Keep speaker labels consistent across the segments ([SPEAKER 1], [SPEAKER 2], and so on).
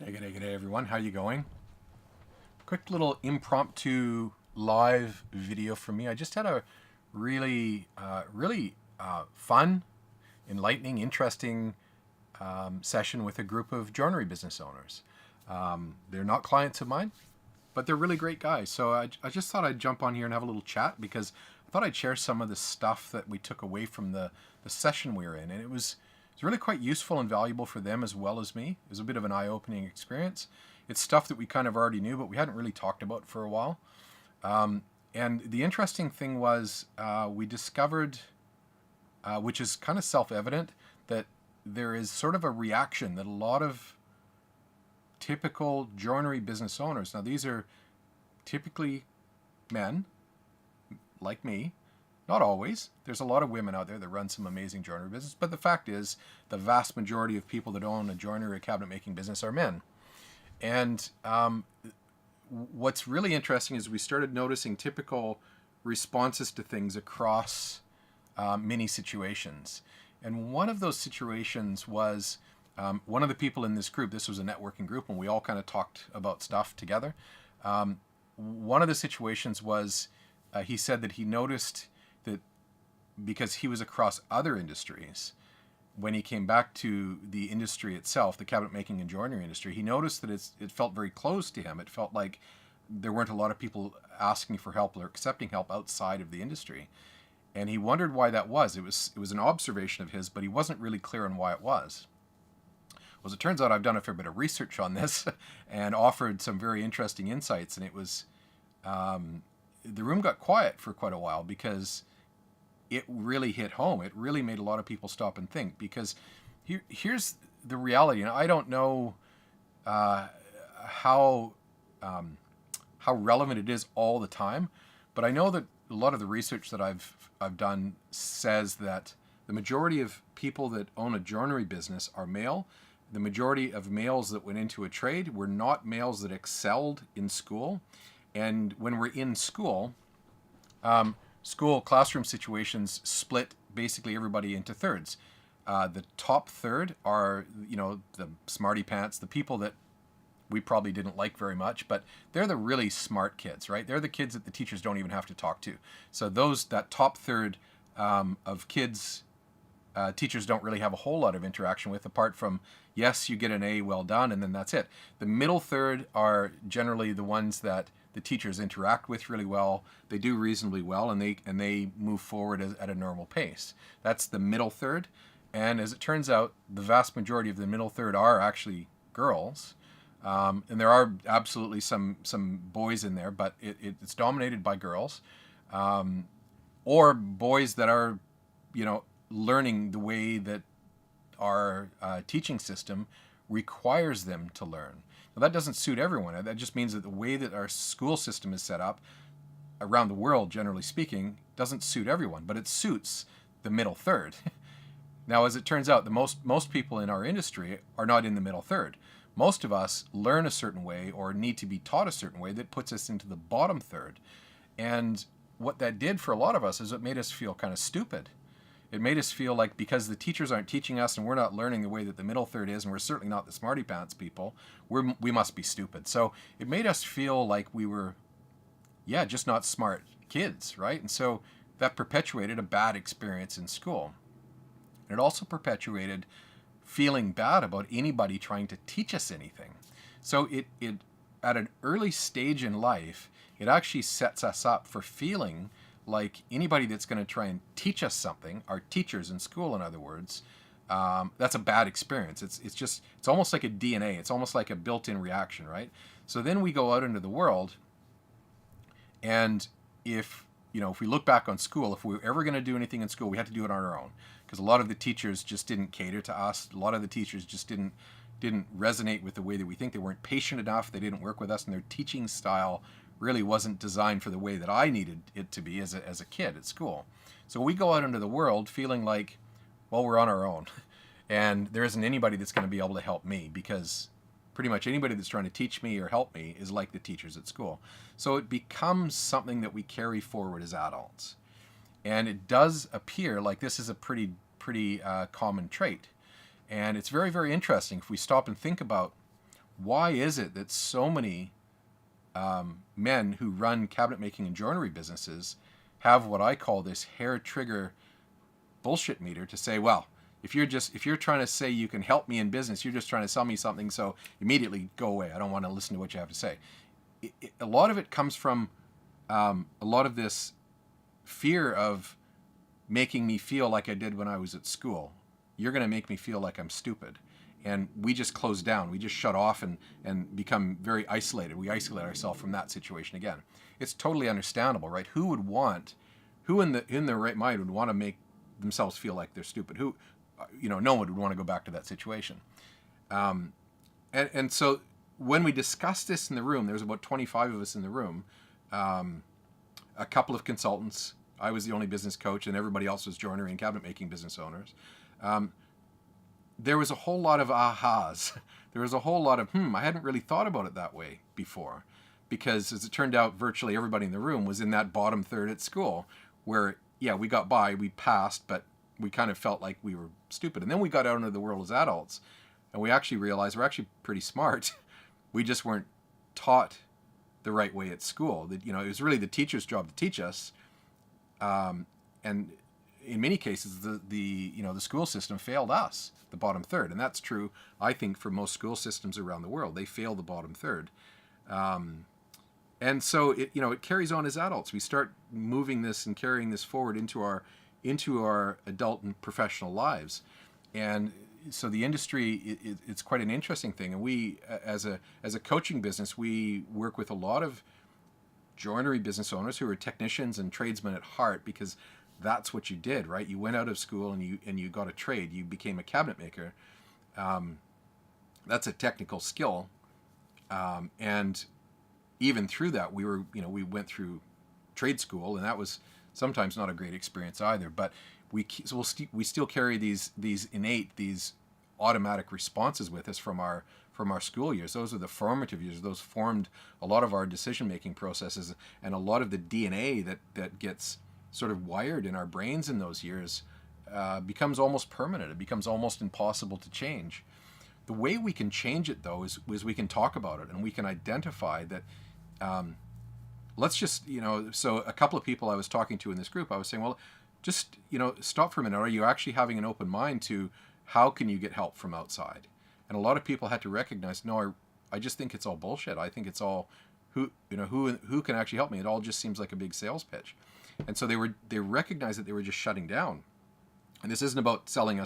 [SPEAKER 1] G'day, everyone. How you going? Quick little impromptu live video from me. I just had a really fun, enlightening, interesting session with a group of joinery business owners. They're not clients of mine, but they're really great guys. So I just thought I'd jump on here and have a little chat because I thought I'd share some of the stuff that we took away from the session we were in. And it's really quite useful and valuable for them as well as me. It was a bit of an eye-opening experience. It's stuff that we kind of already knew, but we hadn't really talked about for a while. And the interesting thing was we discovered, which is kind of self-evident, that there is sort of a reaction that a lot of typical joinery business owners, now these are typically men like me, not always. There's a lot of women out there that run some amazing joinery business, but the fact is the vast majority of people that own a joinery or cabinet making business are men. And what's really interesting is we started noticing typical responses to things across many situations. And one of those situations was one of the people in this group, this was a networking group, and we all kind of talked about stuff together. One of the situations was he said that he noticed that because he was across other industries, when he came back to the industry itself, the cabinet making and joinery industry, he noticed that it felt very close to him. It felt like there weren't a lot of people asking for help or accepting help outside of the industry. And he wondered why that was. It was an observation of his, but he wasn't really clear on why it was. Well, as it turns out, I've done a fair bit of research on this and offered some very interesting insights. And it was, the room got quiet for quite a while because it really hit home. It really made a lot of people stop and think, because here's the reality. And I don't know how relevant it is all the time, but I know that a lot of the research that I've done says that the majority of people that own a joinery business are male. The majority of males that went into a trade were not males that excelled in school. And when we're in school, school classroom situations split basically everybody into thirds. The top third are, the smarty pants, the people that we probably didn't like very much, but they're the really smart kids, right? They're the kids that the teachers don't even have to talk to. So that top third of kids, teachers don't really have a whole lot of interaction with, apart from, yes, you get an A, well done, and then that's it. The middle third are generally the ones that the teachers interact with really well. They do reasonably well, and they move forward at a normal pace. That's the middle third. And as it turns out, the vast majority of the middle third are actually girls. And there are absolutely some boys in there, but it's dominated by girls, or boys that are, learning the way that our teaching system requires them to learn. Now, that doesn't suit everyone. That just means that the way that our school system is set up around the world, generally speaking, doesn't suit everyone, but it suits the middle third. Now, as it turns out, the most people in our industry are not in the middle third. Most of us learn a certain way or need to be taught a certain way that puts us into the bottom third. And what that did for a lot of us is it made us feel kind of stupid. It made us feel like because the teachers aren't teaching us and we're not learning the way that the middle third is, and we're certainly not the smarty pants people, we must be stupid. So it made us feel like we were, just not smart kids, right? And so that perpetuated a bad experience in school. And it also perpetuated feeling bad about anybody trying to teach us anything. So it at an early stage in life, it actually sets us up for feeling like anybody that's going to try and teach us something, our teachers in school, in other words, that's a bad experience. It's almost like a DNA. It's almost like a built-in reaction, right? So then we go out into the world, and if we look back on school, if we were ever going to do anything in school, we had to do it on our own, because a lot of the teachers just didn't cater to us. A lot of the teachers just didn't resonate with the way that we think. They weren't patient enough. They didn't work with us, and their teaching style really wasn't designed for the way that I needed it to be as a kid at school. So we go out into the world feeling like, well, we're on our own, and there isn't anybody that's going to be able to help me, because pretty much anybody that's trying to teach me or help me is like the teachers at school. So it becomes something that we carry forward as adults. And it does appear like this is a pretty common trait. And it's very, very interesting if we stop and think about why is it that so many men who run cabinet making and joinery businesses have what I call this hair trigger bullshit meter to say, well, if you're trying to say you can help me in business, you're just trying to sell me something, so immediately go away. I don't want to listen to what you have to say. A lot of it comes from a lot of this fear of making me feel like I did when I was at school. You're going to make me feel like I'm stupid. And we just close down. We just shut off and become very isolated. We isolate ourselves from that situation again. It's totally understandable, right? Who in their right mind would want to make themselves feel like they're stupid? No one would want to go back to that situation. And so when we discussed this in the room, there was about 25 of us in the room, a couple of consultants. I was the only business coach, and everybody else was joinery and cabinet making business owners. There was a whole lot of ahas. There was a whole lot of, I hadn't really thought about it that way before. Because as it turned out, virtually everybody in the room was in that bottom third at school where, yeah, we got by, we passed, but we kind of felt like we were stupid. And then we got out into the world as adults, and we actually realized we're actually pretty smart. We just weren't taught the right way at school. That, it was really the teacher's job to teach us. And in many cases, the school system failed us, the bottom third. And that's true, I think, for most school systems around the world. They fail the bottom third. And so it carries on as adults. We start moving this and carrying this forward into our adult and professional lives. And so the industry, it's quite an interesting thing. And we, as a coaching business, we work with a lot of joinery business owners who are technicians and tradesmen at heart, because that's what you did, right? You went out of school and you got a trade. You became a cabinet maker. That's a technical skill. And even through that, we went through trade school, and that was sometimes not a great experience either. But we still carry these innate, these automatic responses with us from our school years. Those are the formative years. Those formed a lot of our decision-making processes, and a lot of the DNA that gets sort of wired in our brains in those years becomes almost permanent. It becomes almost impossible to change. The way we can change it, though, is we can talk about it, and we can identify that. Let's just, so a couple of people I was talking to in this group, I was saying, well, just, stop for a minute. Are you actually having an open mind to how can you get help from outside? And a lot of people had to recognize, no, I just think it's all bullshit. I think it's all who can actually help me. It all just seems like a big sales pitch. And so they recognized that they were just shutting down. And this isn't about selling them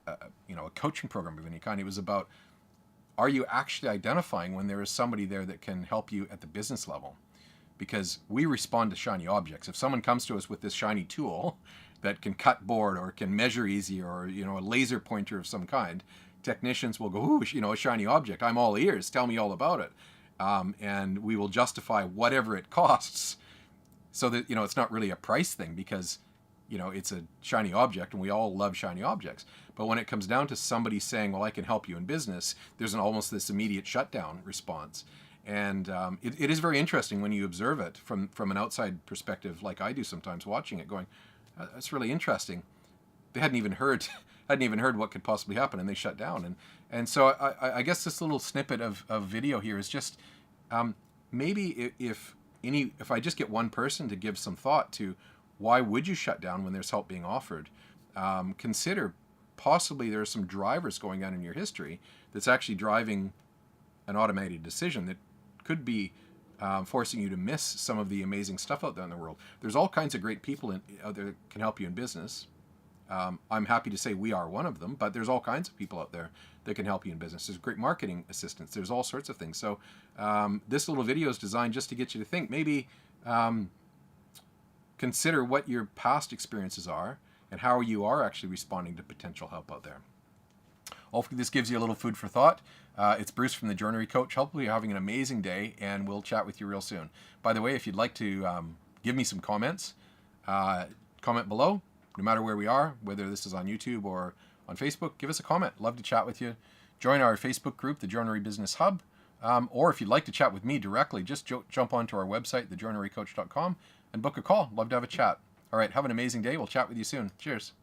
[SPEAKER 1] a coaching program of any kind. It was about, are you actually identifying when there is somebody there that can help you at the business level? Because we respond to shiny objects. If someone comes to us with this shiny tool that can cut board or can measure easy, or a laser pointer of some kind, technicians will go, ooh, a shiny object. I'm all ears. Tell me all about it. And we will justify whatever it costs, so that it's not really a price thing, because it's a shiny object, and we all love shiny objects. But when it comes down to somebody saying, well, I can help you in business, there's almost this immediate shutdown response. And it is very interesting when you observe it from an outside perspective, like I do sometimes, watching it, going, that's really interesting. They hadn't even heard what could possibly happen, and they shut down. And so I guess this little snippet of video here is just maybe if I just get one person to give some thought to why would you shut down when there's help being offered, consider possibly there are some drivers going on in your history that's actually driving an automated decision that could be forcing you to miss some of the amazing stuff out there in the world. There's all kinds of great people out there that can help you in business. I'm happy to say we are one of them, but there's all kinds of people out there that can help you in business. There's great marketing assistants. There's all sorts of things. So this little video is designed just to get you to think. Maybe consider what your past experiences are and how you are actually responding to potential help out there. Hopefully this gives you a little food for thought. It's Bruce from the Joinery Coach. Hopefully you're having an amazing day, and we'll chat with you real soon. By the way, if you'd like to give me some comments, comment below. No matter where we are, whether this is on YouTube or on Facebook, give us a comment. Love to chat with you. Join our Facebook group, the Joinery Business Hub. Or if you'd like to chat with me directly, just jump onto our website, thejoinerycoach.com, and book a call. Love to have a chat. All right, have an amazing day. We'll chat with you soon. Cheers.